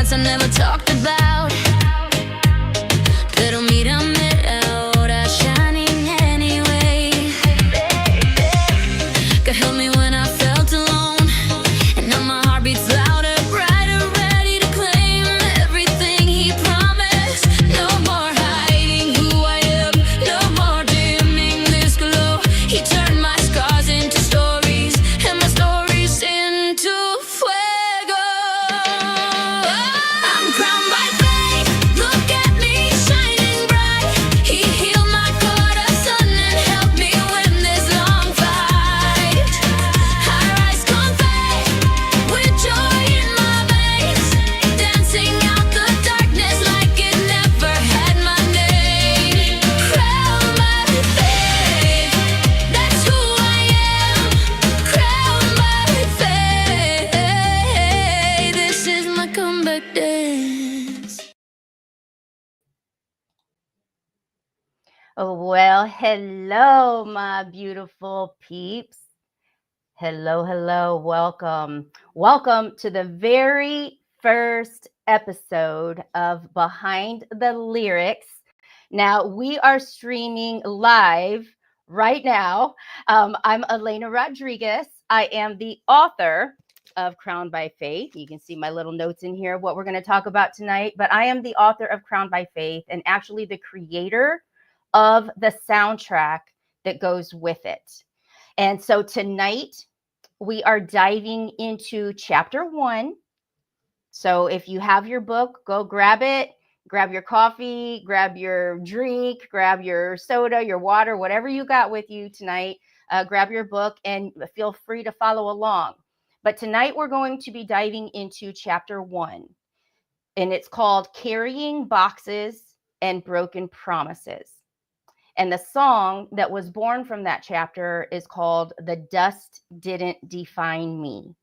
secrets I never talked about. Pero mírame ahora, shining anyway. God help me when I felt alone, and now my heart beats louder, brighter, ready to claim everything He promised. No more hiding who I am, no more dimming this glow. He turned my scars into stories, and my stories into fuego. I'm crowned by faith, look at me shining bright. He healed my corazón and helped me win this long fight. I rise con faith, with joy in my veins, dancing out the darkness like it never had my name. Crowned by faith, that's who I am. Crowned by faith, this is my comeback dance. Oh, well, hello, my beautiful peeps. Hello, hello, welcome. Welcome to the very first episode of Behind the Lyrics. Now, we are streaming live right now. I'm Elena Rodriguez. I am the author of Crowned by Faith. You can see my little notes in here, what we're going to talk about tonight. But I am the author of Crowned by Faith and actually the creator of the soundtrack that goes with it. And so tonight we are diving into chapter 1. So if you have your book, go grab it, grab your coffee, grab your drink, grab your soda, your water, whatever you got with you tonight, grab your book and feel free to follow along. But tonight we're going to be diving into chapter 1, and it's called Carrying Boxes and Broken Promises. And the song that was born from that chapter is called The Dust Didn't Define Me.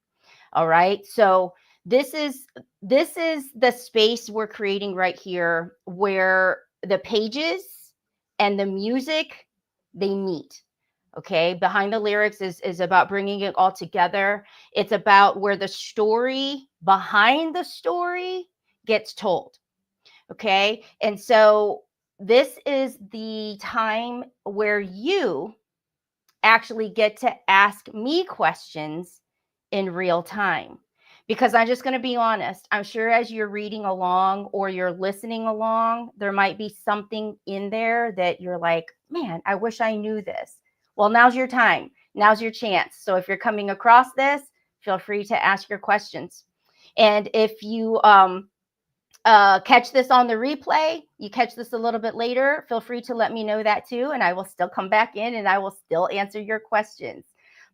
All right. So this is the space we're creating right here where the pages and the music, they meet. Okay. Behind the Lyrics is about bringing it all together. It's about where the story behind the story gets told. Okay. And so this is the time where you actually get to ask me questions in real time. Because I'm just going to be honest, I'm sure as you're reading along or you're listening along, there might be something in there that you're like, man, I wish I knew this. Well, now's your time. Now's your chance. So if you're coming across this, feel free to ask your questions. And if you catch this on the replay, you catch this a little bit later, feel free to let me know that too, and I will still come back in and I will still answer your questions.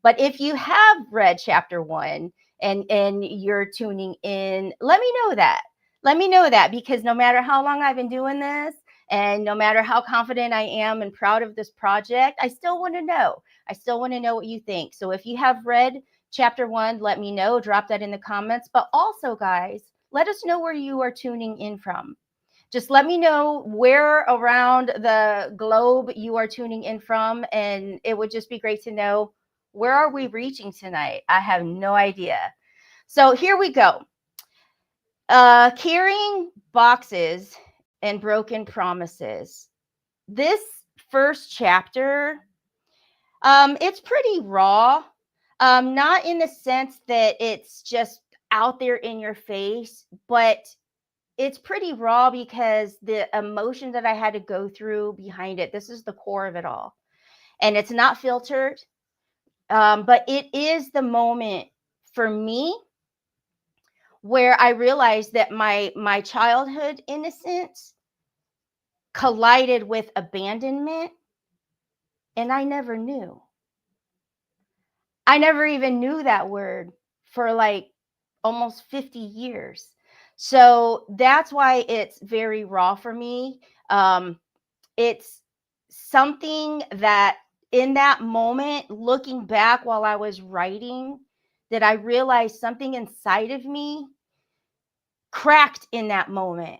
But if you have read chapter 1 and you're tuning in, let me know that. Let me know that, because no matter how long I've been doing this and no matter how confident I am and proud of this project, I still want to know. I still want to know what you think. So if you have read chapter 1, let me know. Drop that in the comments. But also, guys, let us know where you are tuning in from. Just let me know where around the globe you are tuning in from, and it would just be great to know, where are we reaching tonight? I have no idea. So here we go. Carrying boxes and broken promises. This first chapter, it's pretty raw. Not in the sense that it's just out there in your face, but it's pretty raw because the emotion that I had to go through behind it, this is the core of it all. And it's not filtered, but it is the moment for me where I realized that my childhood innocence collided with abandonment, and I never knew. I never even knew that word for like almost 50 years. So that's why it's very raw for me. It's something that in that moment, looking back while I was writing, that I realized something inside of me cracked in that moment.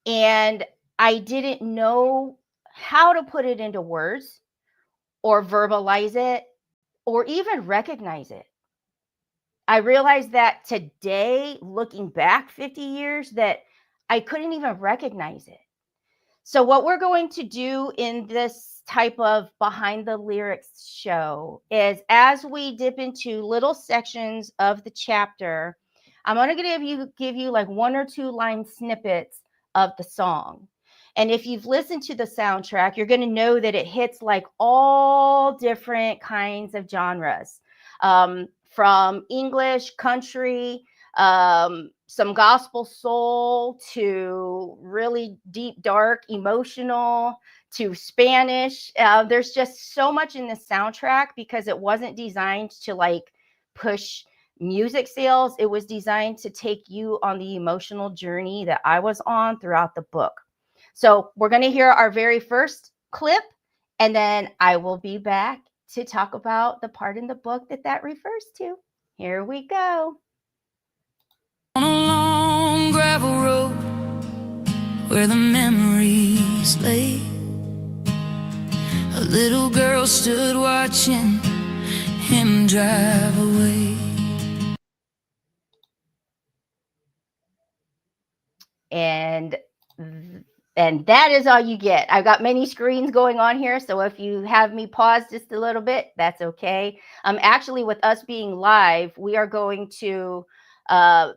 And I didn't know how to put it into words or verbalize it or even recognize it. I realized that today, looking back 50 years, that I couldn't even recognize it. So, what we're going to do in this type of behind the lyrics show is as we dip into little sections of the chapter, I'm going to give you like 1 or 2 line snippets of the song. And if you've listened to the soundtrack, you're going to know that it hits like all different kinds of genres, from English, country, some gospel soul to really deep, dark, emotional to Spanish. There's just so much in the soundtrack because it wasn't designed to like push music sales. It was designed to take you on the emotional journey that I was on throughout the book. So we're going to hear our very first clip, and then I will be back to talk about the part in the book that refers to. Here we go. On a long gravel road where the memories lay, a little girl stood watching him drive away. And that is all you get. I've got many screens going on here, so if you have me pause just a little bit, that's okay. Actually, with us being live, we are going to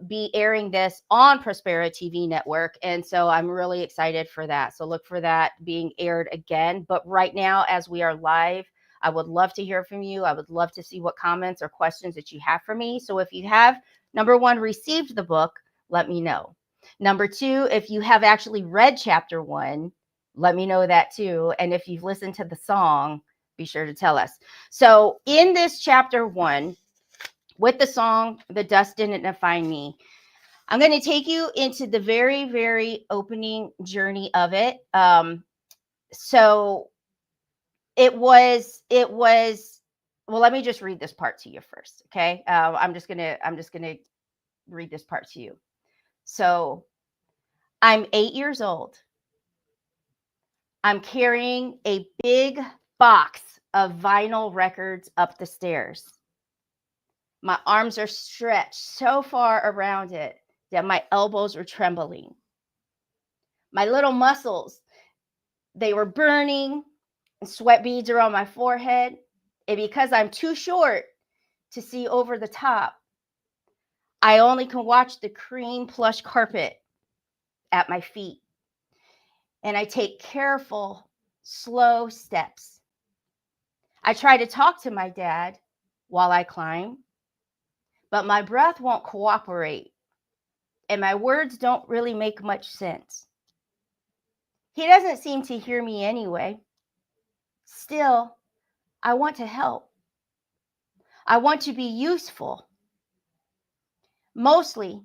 be airing this on Prospera TV network, and so I'm really excited for that. So look for that being aired again. But right now, as we are live, I would love to hear from you. I would love to see what comments or questions that you have for me. So if you have, number one, received the book, let me know. Number two, if you have actually read chapter 1, let me know that too. And if you've listened to the song, be sure to tell us. So in this chapter 1, with the song, The Dust Didn't Define Me, I'm going to take you into the very, very opening journey of it. So it was, well, let me just read this part to you first. Okay. I'm just going to read this part to you. So I'm 8 years old. I'm carrying a big box of vinyl records up the stairs. My arms are stretched so far around it that my elbows are trembling. My little muscles, they were burning, and sweat beads are on my forehead. And because I'm too short to see over the top, I only can watch the cream plush carpet at my feet. And I take careful, slow steps. I try to talk to my dad while I climb, but my breath won't cooperate, and my words don't really make much sense. He doesn't seem to hear me anyway. Still, I want to help. I want to be useful. Mostly,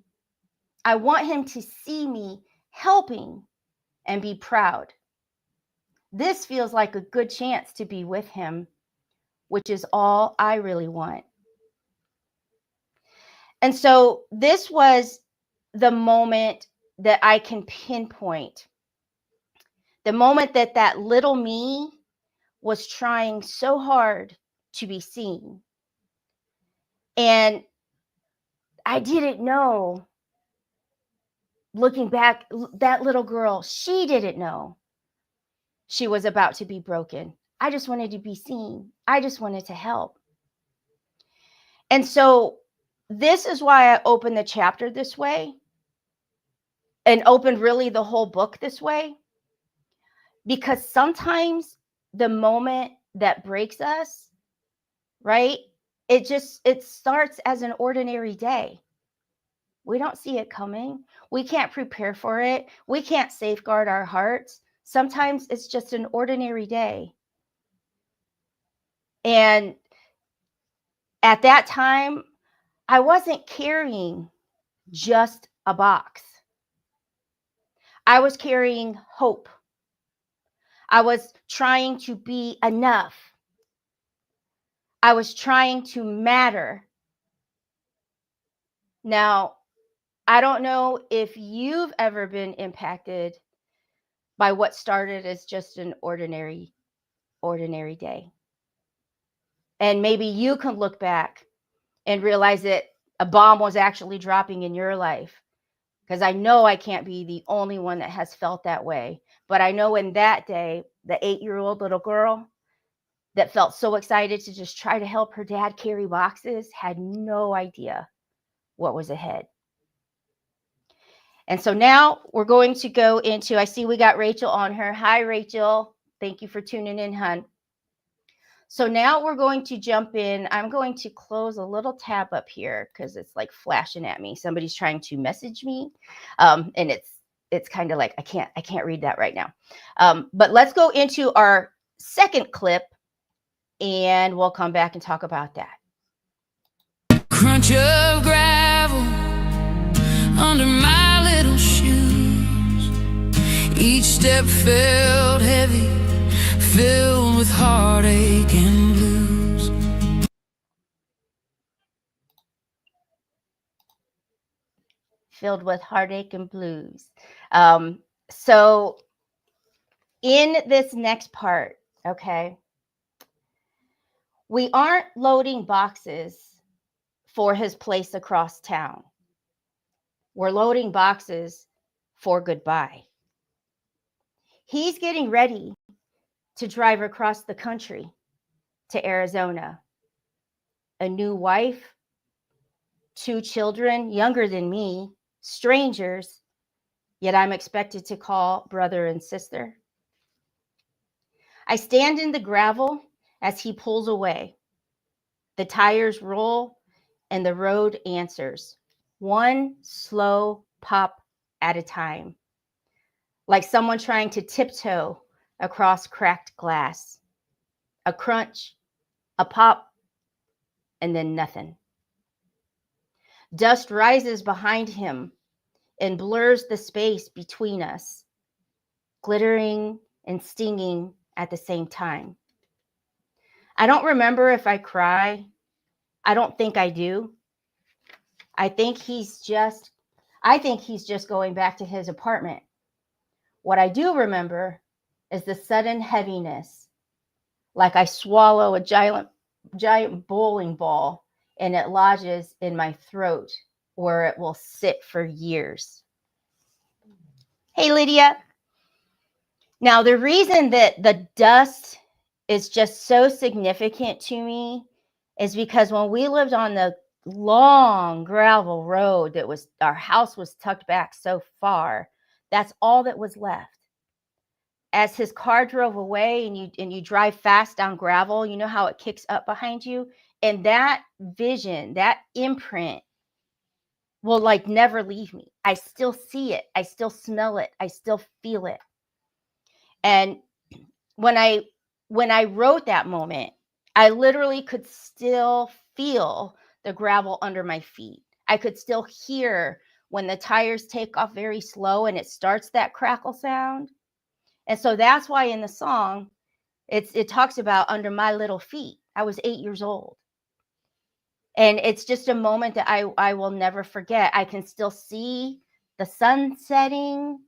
I want him to see me helping and be proud. This feels like a good chance to be with him, which is all I really want. And so this was the moment that I can pinpoint. The moment that that little me was trying so hard to be seen. And I didn't know, looking back, that little girl, she didn't know she was about to be broken. I just wanted to be seen. I just wanted to help. And so this is why I opened the chapter this way and opened really the whole book this way. Because sometimes the moment that breaks us, right, it starts as an ordinary day. We don't see it coming. We can't prepare for it. We can't safeguard our hearts. Sometimes it's just an ordinary day. And at that time, I wasn't carrying just a box. I was carrying hope. I was trying to be enough. I was trying to matter. Now, I don't know if you've ever been impacted by what started as just an ordinary day. And maybe you can look back and realize that a bomb was actually dropping in your life. Because I know I can't be the only one that has felt that way. But I know in that day, the 8-year-old little girl that felt so excited to just try to help her dad carry boxes had no idea what was ahead. And so now we're going to go into, I see we got Rachel on her. Hi, Rachel. Thank you for tuning in, hun. So now we're going to jump in. I'm going to close a little tab up here because it's like flashing at me. Somebody's trying to message me, and it's kind of like I can't read that right now. But let's go into our second clip, and we'll come back and talk about that. Crunch of gravel under my little shoes. Each step felt heavy, filled with heartache and blues. Filled with heartache and blues. So in this next part, okay, we aren't loading boxes for his place across town. We're loading boxes for goodbye. He's getting ready to drive across the country to Arizona. A new wife, 2 children younger than me, strangers, yet I'm expected to call brother and sister. I stand in the gravel as he pulls away. The tires roll and the road answers, one slow pop at a time, like someone trying to tiptoe across cracked glass. A crunch, a pop, and then nothing. Dust rises behind him and blurs the space between us, glittering and stinging at the same time. I don't remember if I cry. I don't think I do. I think he's just going back to his apartment. What I do remember is the sudden heaviness, like I swallow a giant bowling ball and it lodges in my throat where it will sit for years. Hey, Lydia. Now, the reason that the dust is just so significant to me is because when we lived on the long gravel road that was, our house was tucked back so far, that's all that was left. As his car drove away and you drive fast down gravel, you know how it kicks up behind you? And that vision, that imprint will like never leave me. I still see it. I still smell it. I still feel it. And when I wrote that moment, I literally could still feel the gravel under my feet. I could still hear when the tires take off very slow and it starts that crackle sound. And so that's why in the song, it talks about under my little feet. I was 8 years old. And it's just a moment that I will never forget. I can still see the sun setting.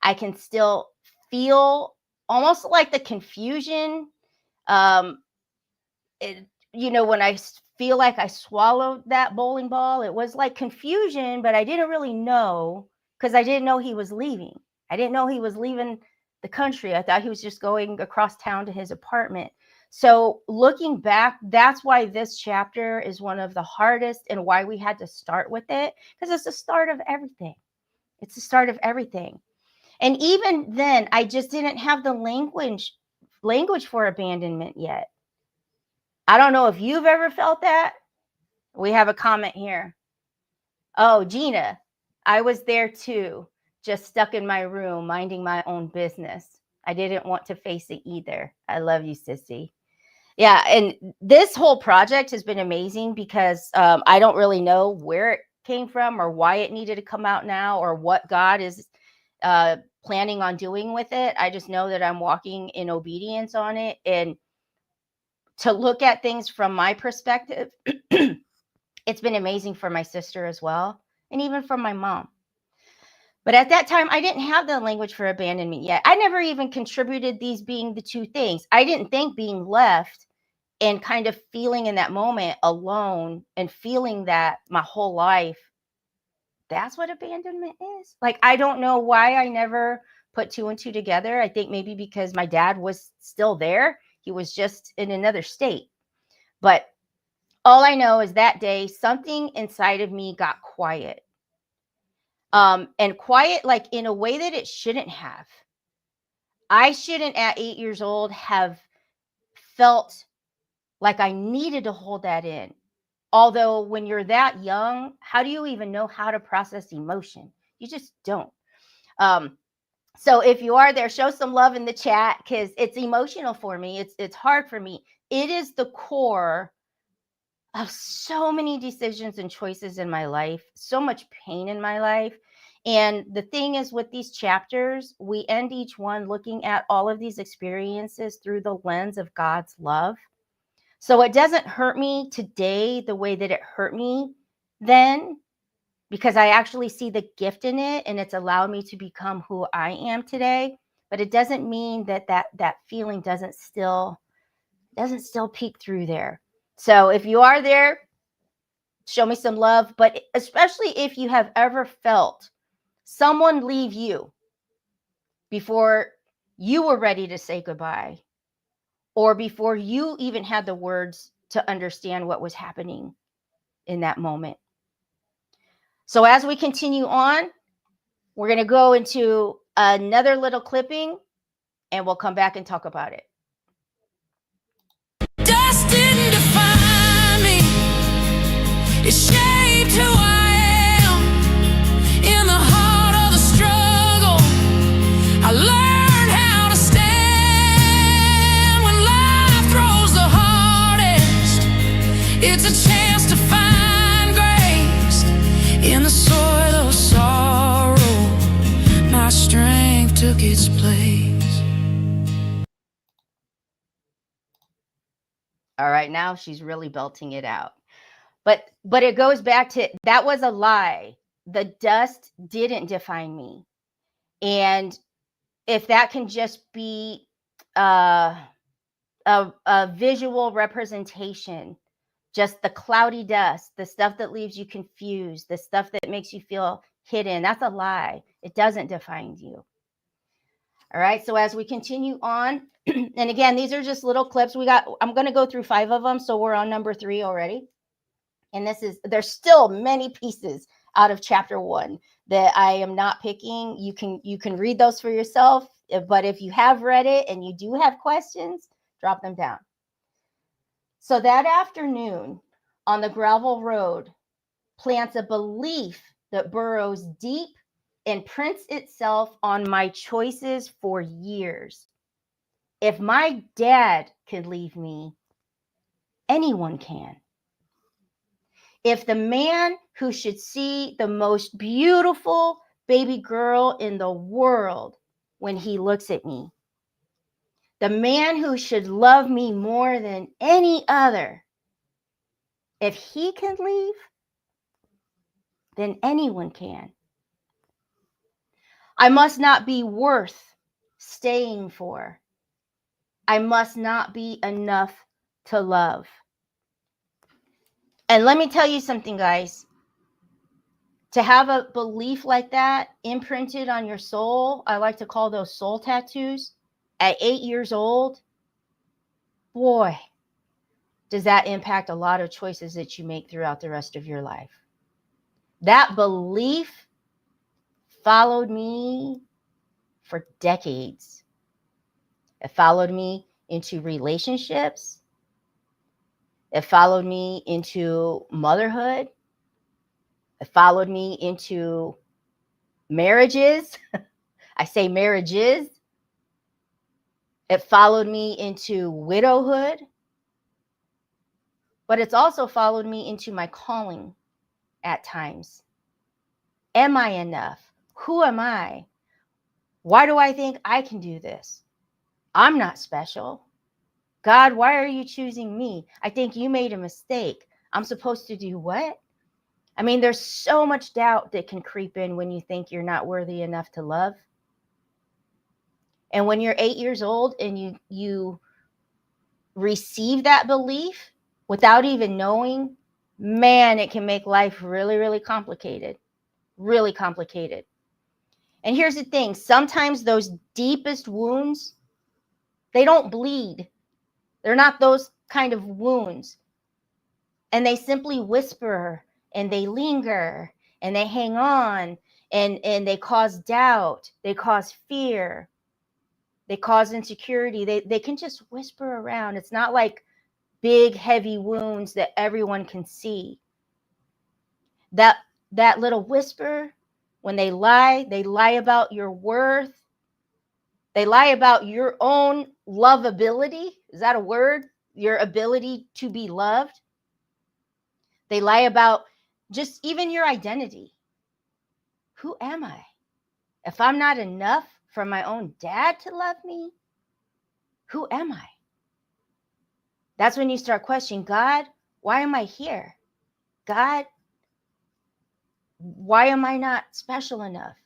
I can still feel almost like the confusion. When I feel like I swallowed that bowling ball, it was like confusion, but I didn't really know because I didn't know he was leaving. I didn't know he was leaving the country. I thought he was just going across town to his apartment. So looking back, that's why this chapter is one of the hardest and why we had to start with it, because it's the start of everything. It's the start of everything. And even then, I just didn't have the language for abandonment yet. I don't know if you've ever felt that. We have a comment here. Oh, Gina, I was there too, just stuck in my room, minding my own business. I didn't want to face it either. I love you, sissy. Yeah, and this whole project has been amazing because I don't really know where it came from or why it needed to come out now or what God is planning on doing with it. I just know that I'm walking in obedience on it. And to look at things from my perspective, it's been amazing for my sister as well, and even for my mom. But at that time, I didn't have the language for abandonment yet. I never even contributed these being the two things. I didn't think being left and kind of feeling in that moment alone and feeling that my whole life, that's what abandonment is. Like, I don't know why I never put two and two together. I think maybe because my dad was still there. He was just in another state. But all I know is that day, something inside of me got quiet. And quiet, like in a way that it shouldn't have. I shouldn't at 8 years old have felt like I needed to hold that in. Although when you're that young, how do you even know how to process emotion? You just don't. So if you are there, show some love in the chat, because it's emotional for me. It's hard for me. It is the core of so many decisions and choices in my life, so much pain in my life. And the thing is, with these chapters, we end each one looking at all of these experiences through the lens of God's love. So it doesn't hurt me today the way that it hurt me then, because I actually see the gift in it and it's allowed me to become who I am today. But it doesn't mean that feeling doesn't still peek through there. So if you are there, show me some love. But especially if you have ever felt someone leave you before you were ready to say goodbye, or before you even had the words to understand what was happening in that moment. So as we continue on, we're going to go into another little clipping and we'll come back and talk about it. Dust didn't define me. It shaped who I am. In the heart of the struggle, I learned how to stand. When life throws the hardest, it's a chance to find grace. In the soil of sorrow, my strength took its place. All right, now she's really belting it out. But it goes back to, that was a lie. The dust didn't define me. And if that can just be a visual representation, just the cloudy dust, the stuff that leaves you confused, the stuff that makes you feel hidden, that's a lie. It doesn't define you. All right, so as we continue on, and again, these are just little clips. I'm going to go through 5 of them, so we're on number 3 already. And there's still many pieces out of chapter 1 that I am not picking. You can read those for yourself, but if you have read it and you do have questions, drop them down. So that afternoon on the gravel road plants a belief that burrows deep and prints itself on my choices for years. If my dad could leave me, anyone can. If the man who should see the most beautiful baby girl in the world when he looks at me, the man who should love me more than any other, if he can leave, then anyone can. I must not be worth staying for. I must not be enough to love. And let me tell you something, guys. To have a belief like that imprinted on your soul, I like to call those soul tattoos, at 8 years old, boy, does that impact a lot of choices that you make throughout the rest of your life. That belief followed me for decades. It followed me into relationships. It followed me into motherhood. It followed me into marriages. I say marriages. It followed me into widowhood. But it's also followed me into my calling at times. Am I enough? Who am I? Why do I think I can do this? I'm not special. God, why are you choosing me? I think you made a mistake. I'm supposed to do what? I mean, there's so much doubt that can creep in when you think you're not worthy enough to love. And when you're 8 years old and you receive that belief without even knowing, man, it can make life really, really complicated. Really complicated. And here's the thing, sometimes those deepest wounds, they don't bleed. They're not those kind of wounds. And they simply whisper and they linger and they hang on and they cause doubt. They cause fear. They cause insecurity. They can just whisper around. It's not like big, heavy wounds that everyone can see. That little whisper, when they lie about your worth. They lie about your own lovability. Is that a word? Your ability to be loved. They lie about just even your identity. Who am I? If I'm not enough for my own dad to love me, who am I? That's when you start questioning, God, why am I here? God, why am I not special enough?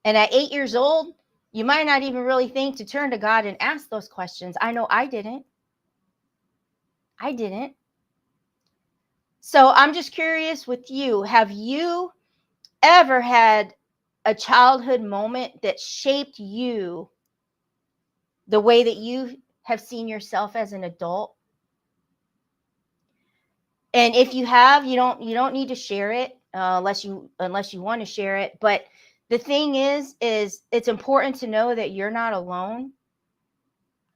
And at 8 years old, you might not even really think to turn to God and ask those questions. I know I didn't. So I'm just curious with you, have you ever had a childhood moment that shaped you the way that you have seen yourself as an adult? And if you have, you don't need to share it unless you want to share it. But the thing is it's important to know that you're not alone.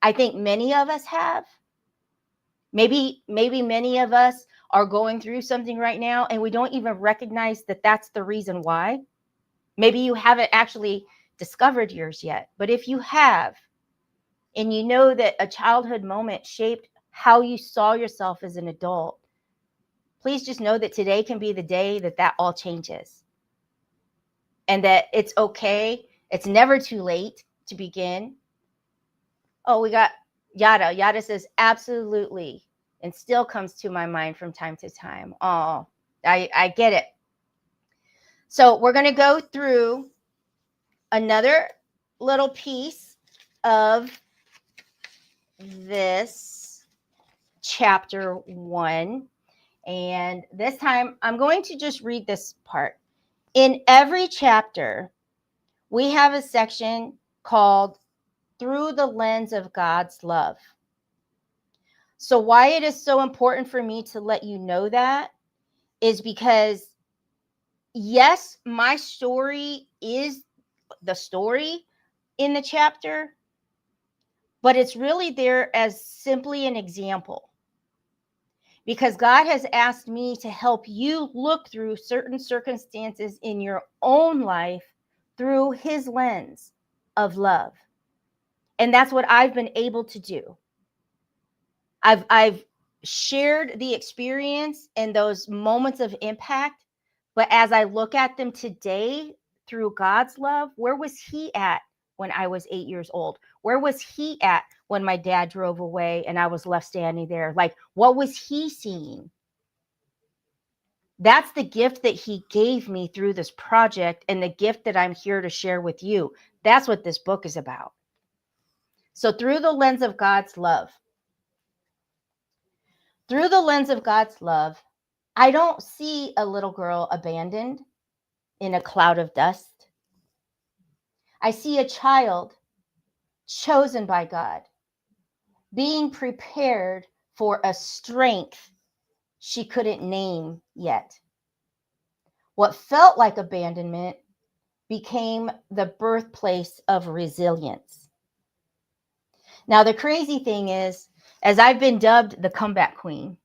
I think many of us have. Maybe many of us are going through something right now and we don't even recognize that that's the reason why. Maybe you haven't actually discovered yours yet. But if you have, and you know that a childhood moment shaped how you saw yourself as an adult, please just know that today can be the day that all changes. And that it's okay. It's never too late to begin. Oh, we got Yada. Yada says, absolutely. And still comes to my mind from time to time. Oh, I get it. So we're going to go through another little piece of this chapter 1. And this time I'm going to just read this part. In every chapter, we have a section called Through the Lens of God's Love. So why it is so important for me to let you know that is because, yes, my story is the story in the chapter, but it's really there as simply an example. Because God has asked me to help you look through certain circumstances in your own life through his lens of love. And that's what I've been able to do. I've shared the experience and those moments of impact, but as I look at them today through God's love, where was he at when I was 8 years old? Where was he at when my dad drove away and I was left standing there? Like, what was he seeing? That's the gift that he gave me through this project and the gift that I'm here to share with you. That's what this book is about. So through the lens of God's love. Through the lens of God's love, I don't see a little girl abandoned in a cloud of dust. I see a child chosen by God, being prepared for a strength she couldn't name yet. What felt like abandonment became the birthplace of resilience. Now, the crazy thing is, as I've been dubbed the comeback queen,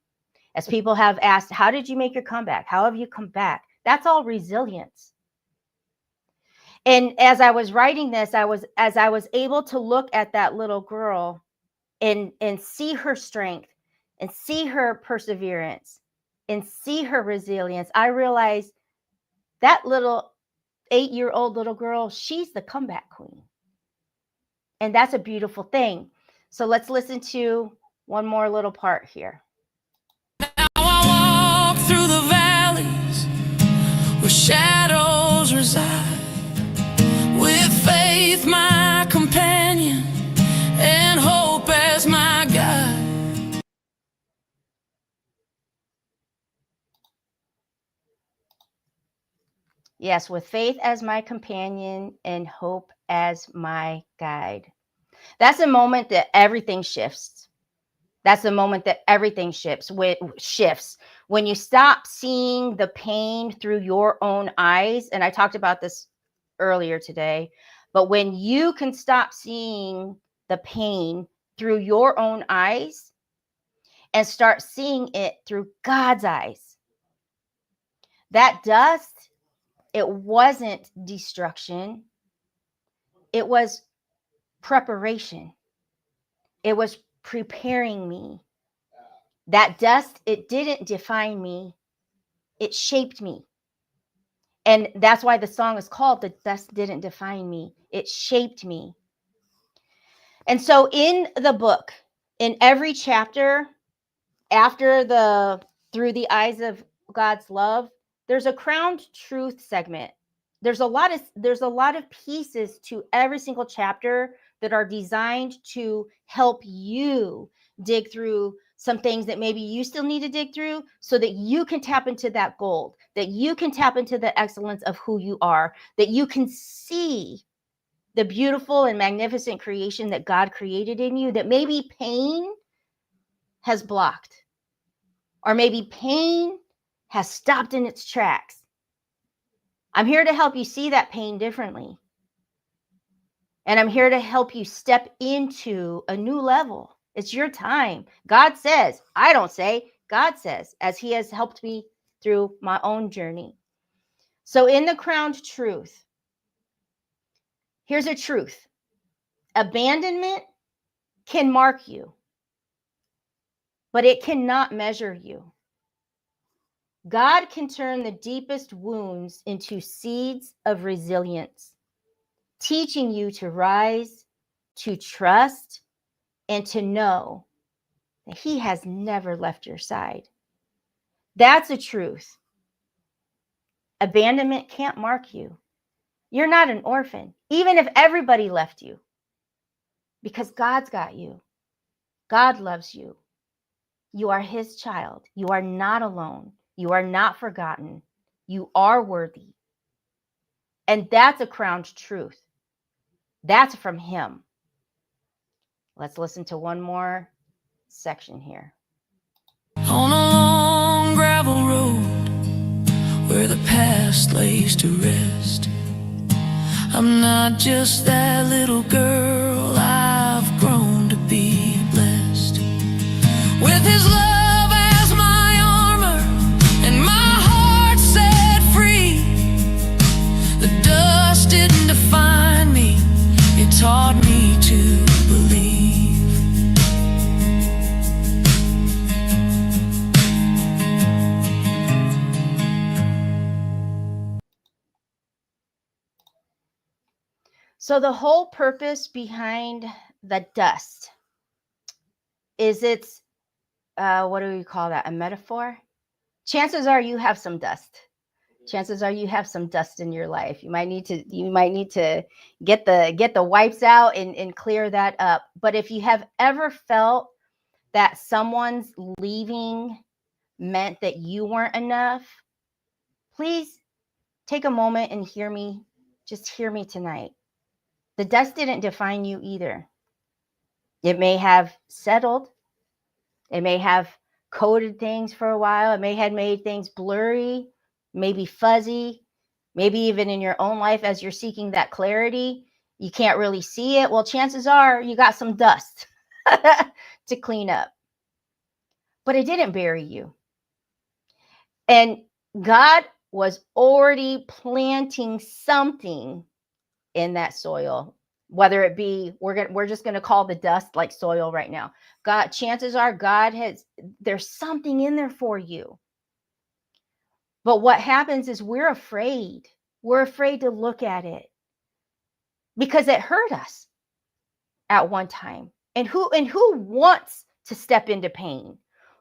as people have asked, how did you make your comeback? How have you come back? That's all resilience. And as I was writing this, as I was able to look at that little girl and see her strength and see her perseverance and see her resilience, I realized that little 8-year-old little girl, she's the comeback queen. And that's a beautiful thing. So let's listen to one more little part here. Now I walk through the valleys where shadows reside, with faith my companion and hope as my guide. Yes, with faith as my companion and hope as my guide. That's a moment that everything shifts. That's the moment that everything shifts. When you stop seeing the pain through your own eyes, and I talked about this earlier today, but when you can stop seeing the pain through your own eyes and start seeing it through God's eyes, that dust, it wasn't destruction, it was preparation. It was preparing me. That dust, it didn't define me, it shaped me. And that's why the song is called "The Dust Didn't Define Me." It shaped me. And so in the book, in every chapter, after the through the eyes of God's love, there's a crowned truth segment. There's a lot of pieces to every single chapter that are designed to help you dig through some things that maybe you still need to dig through so that you can tap into that gold, that you can tap into the excellence of who you are, that you can see the beautiful and magnificent creation that God created in you, that maybe pain has blocked, or maybe pain has stopped in its tracks. I'm here to help you see that pain differently. And I'm here to help you step into a new level. It's your time. God says, I don't say, God says, as He has helped me through my own journey. So, in the crowned truth, here's a truth: abandonment can mark you, but it cannot measure you. God can turn the deepest wounds into seeds of resilience, teaching you to rise, to trust, and to know that He has never left your side. That's a truth. Abandonment can't mark you. You're not an orphan, even if everybody left you, because God's got you. God loves you. You are His child. You are not alone. You are not forgotten. You are worthy. And that's a crowned truth. That's from Him. Let's listen to one more section here. On a long gravel road where the past lays to rest, I'm not just that little girl, I've grown to be blessed with His love as my armor and my heart set free. The dust didn't define me, it taught me to believe. So the whole purpose behind the dust is it's, what do we call that? A metaphor? Chances are you have some dust. Chances are you have some dust in your life. You might need to get the wipes out and clear that up. But if you have ever felt that someone's leaving meant that you weren't enough, please take a moment and hear me. Just hear me tonight. The dust didn't define you either. It may have settled. It may have coated things for a while. It may have made things blurry, maybe fuzzy, maybe even in your own life as you're seeking that clarity, you can't really see it. Well, chances are you got some dust to clean up. But it didn't bury you. And God was already planting something in that soil, whether it be, we're just going to call the dust like soil right now. God, chances are there's something in there for you. But what happens is we're afraid to look at it because it hurt us at one time. And who wants to step into pain?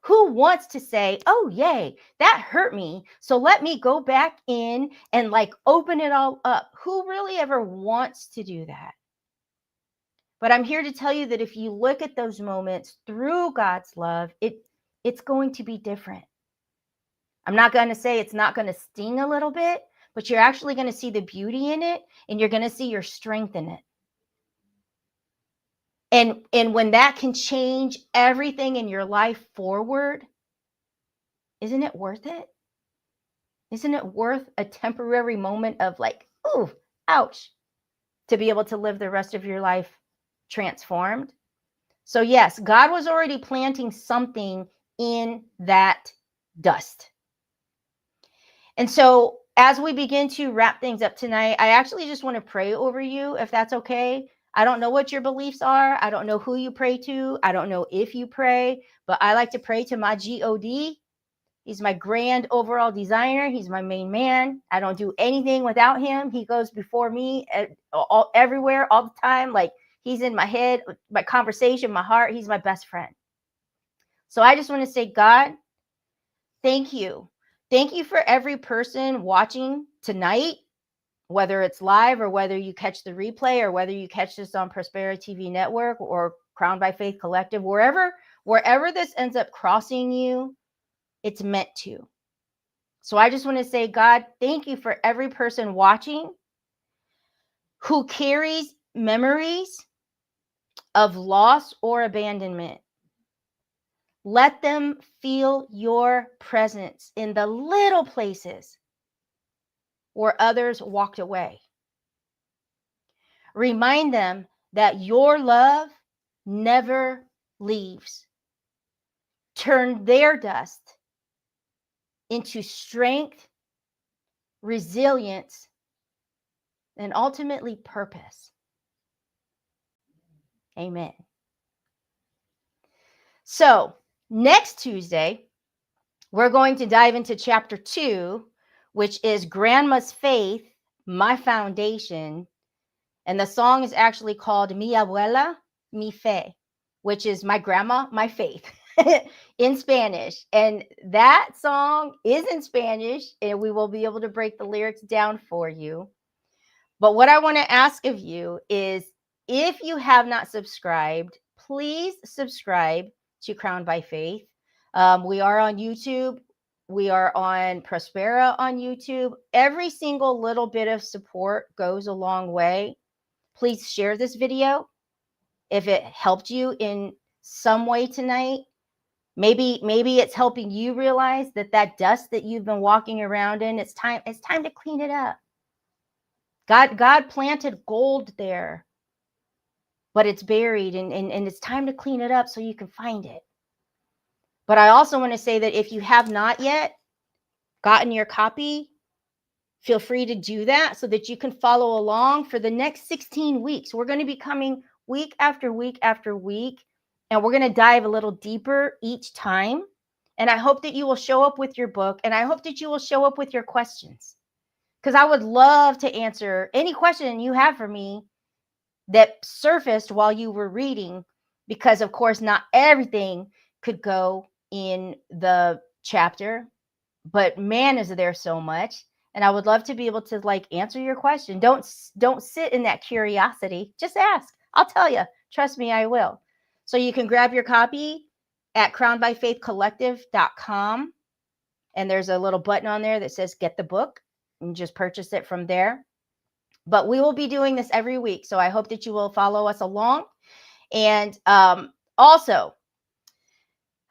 Who wants to say, oh, yay, that hurt me, so let me go back in and like open it all up? Who really ever wants to do that? But I'm here to tell you that if you look at those moments through God's love, it's going to be different. I'm not going to say it's not going to sting a little bit, but you're actually going to see the beauty in it, and you're going to see your strength in it. And when that can change everything in your life forward, isn't it worth it? Isn't it worth a temporary moment of like, ooh, ouch, to be able to live the rest of your life transformed? So yes, God was already planting something in that dust. And so as we begin to wrap things up tonight, I actually just want to pray over you, if that's okay. I don't know what your beliefs are. I don't know who you pray to. I don't know if you pray, but I like to pray to my God. He's my grand overall designer. He's my main man. I don't do anything without him. He goes before me everywhere, all the time. Like, he's in my head, my conversation, my heart. He's my best friend. So I just want to say, God, thank you. Thank you for every person watching tonight, whether it's live or whether you catch the replay or whether you catch this on Prospera TV Network or Crowned by Faith Collective, wherever this ends up crossing you, it's meant to. So I just want to say, God, thank you for every person watching who carries memories of loss or abandonment. Let them feel your presence in the little places where others walked away. Remind them that your love never leaves. Turn their dust into strength, resilience, and ultimately purpose. Amen. So next Tuesday, we're going to dive into chapter 2, which is Grandma's Faith, My Foundation. And the song is actually called Mi Abuela, Mi Fe, which is my grandma, my faith in Spanish. And that song is in Spanish, and we will be able to break the lyrics down for you. But what I want to ask of you is, if you have not subscribed, please subscribe to Crowned by Faith. We are on YouTube. We are on Prospera on YouTube. Every single little bit of support goes a long way. Please share this video if it helped you in some way tonight. Maybe it's helping you realize that dust that you've been walking around in, it's time to clean it up. God planted gold there, but it's buried, and it's time to clean it up so you can find it. But I also want to say that if you have not yet gotten your copy, feel free to do that so that you can follow along for the next 16 weeks. We're going to be coming week after week after week, and we're going to dive a little deeper each time. And I hope that you will show up with your book, and I hope that you will show up with your questions, because I would love to answer any question you have for me that surfaced while you were reading, because of course not everything could go in the chapter, but man, is there so much. And I would love to be able to answer your question. Don't sit in that curiosity. Just ask. I'll tell you. Trust me, I will. So you can grab your copy at crownedbyfaithcollective.com. And there's a little button on there that says get the book, and just purchase it from there. But we will be doing this every week, so I hope that you will follow us along. And also,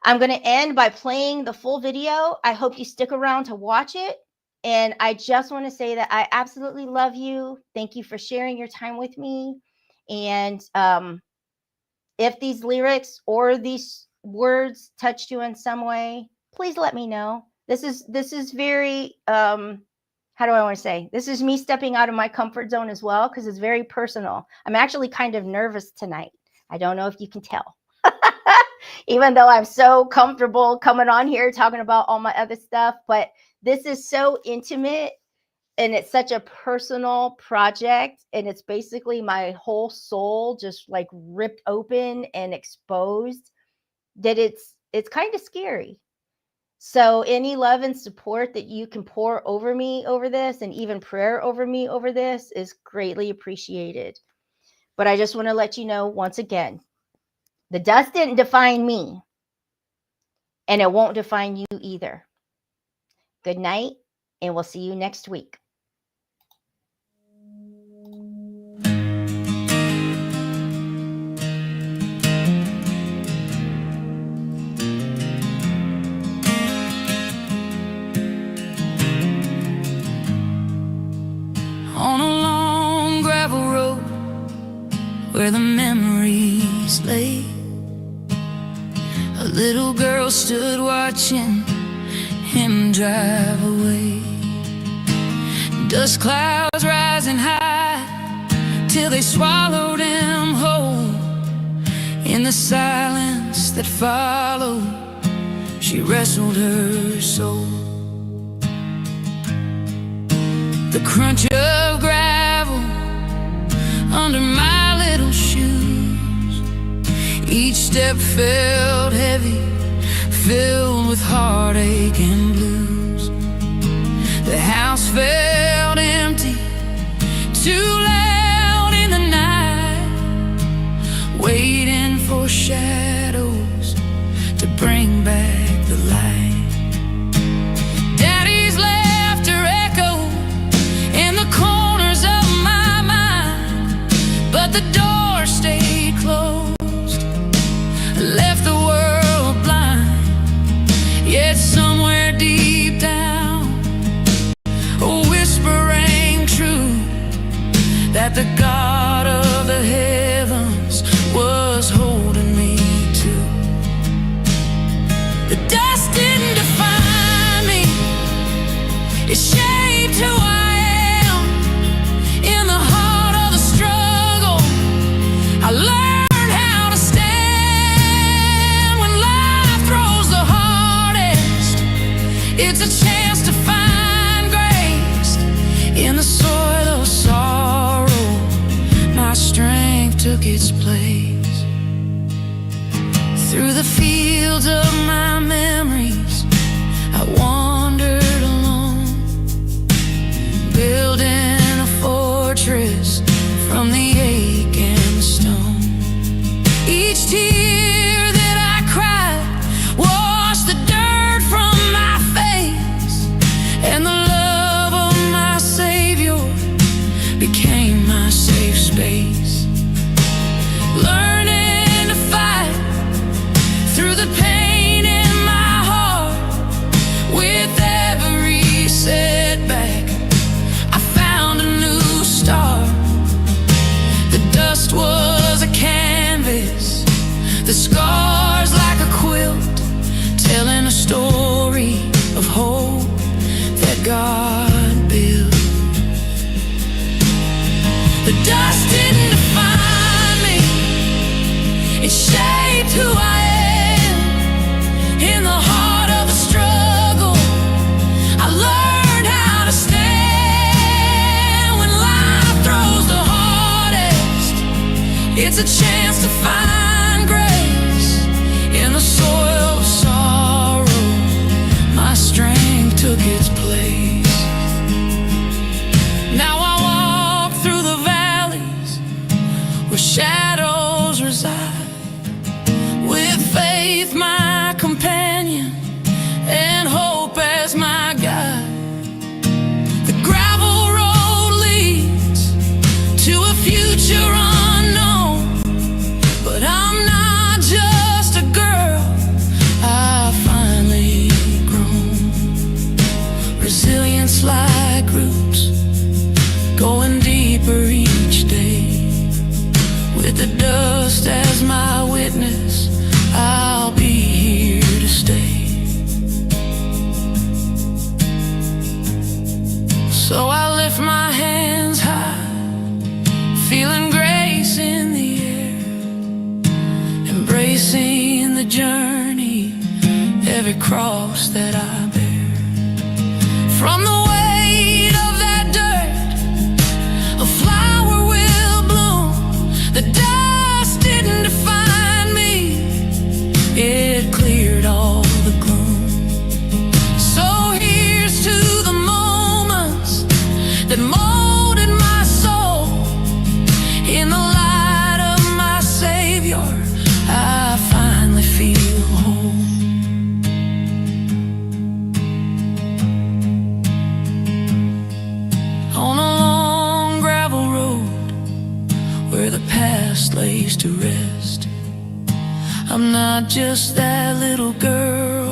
I'm going to end by playing the full video. I hope you stick around to watch it. And I just want to say that I absolutely love you. Thank you for sharing your time with me. And if these lyrics or these words touched you in some way, please let me know. This is very, how do I want to say? This is me stepping out of my comfort zone as well, because it's very personal. I'm actually kind of nervous tonight. I don't know if you can tell. Even though I'm so comfortable coming on here talking about all my other stuff, but this is so intimate, and it's such a personal project, and it's basically my whole soul just ripped open and exposed, that it's kind of scary. So any love and support that you can pour over me over this, and even prayer over me over this, is greatly appreciated. But I just want to let you know once again, the dust didn't define me, and it won't define you either. Good night, and we'll see you next week. where the memories lay. A little girl stood watching him drive away. Dust clouds rising high till they swallowed him whole. In the silence that followed, she wrestled her soul. The crunch of gravel under my little shoes, each step felt heavy, filled with heartache and blues. The house felt empty, too loud in the night, waiting for shadows to bring back the light. Daddy's laughter echoed in the corners of my mind, but the door stayed closed, left the world blind. Yet somewhere deep down, a whisper rang true, that the God of the heavens was holding me too. The dust didn't define me, it shaped who I am. In the heart of the struggle, I learned how to stand. When life throws the hardest, it's a chance to find grace. In the soil of sorrow, my strength took its place. Through the fields of my memories, I wandered alone, building a fortress from the ache and the stone. Each tear that I cried washed the dirt from my face, and the love of my Savior became my safe space. Learning to fight through the pain in my heart, with every setback I found a new start. The dust was a canvas, the scars like a quilt, telling a story of hope that God built. The dust didn't define me, it shaped who I am. In the heart of the struggle, I learned how to stand. When life throws the hardest, it's a chance to find grace. In the soil of sorrow, my strength took its place. Now I walk through the valleys where shadows reside, with faith my companion and hope as my guide. The gravel road leads to a future unknown, but I'm not just a girl, I've finally grown. Resilience like roots, going deeper each day. With the dust as my witness, I'll be here to stay. So I lift my hands high, feeling grace in the air, embracing the journey, every cross that I bear. From the weight of that dirt, a flower will bloom. The dust didn't define me, it cleared all the gloom. So here's to the moments that molded my soul. In the light of my Savior, I finally feel home. On a long gravel road where the past lays to rest, I'm not just that little girl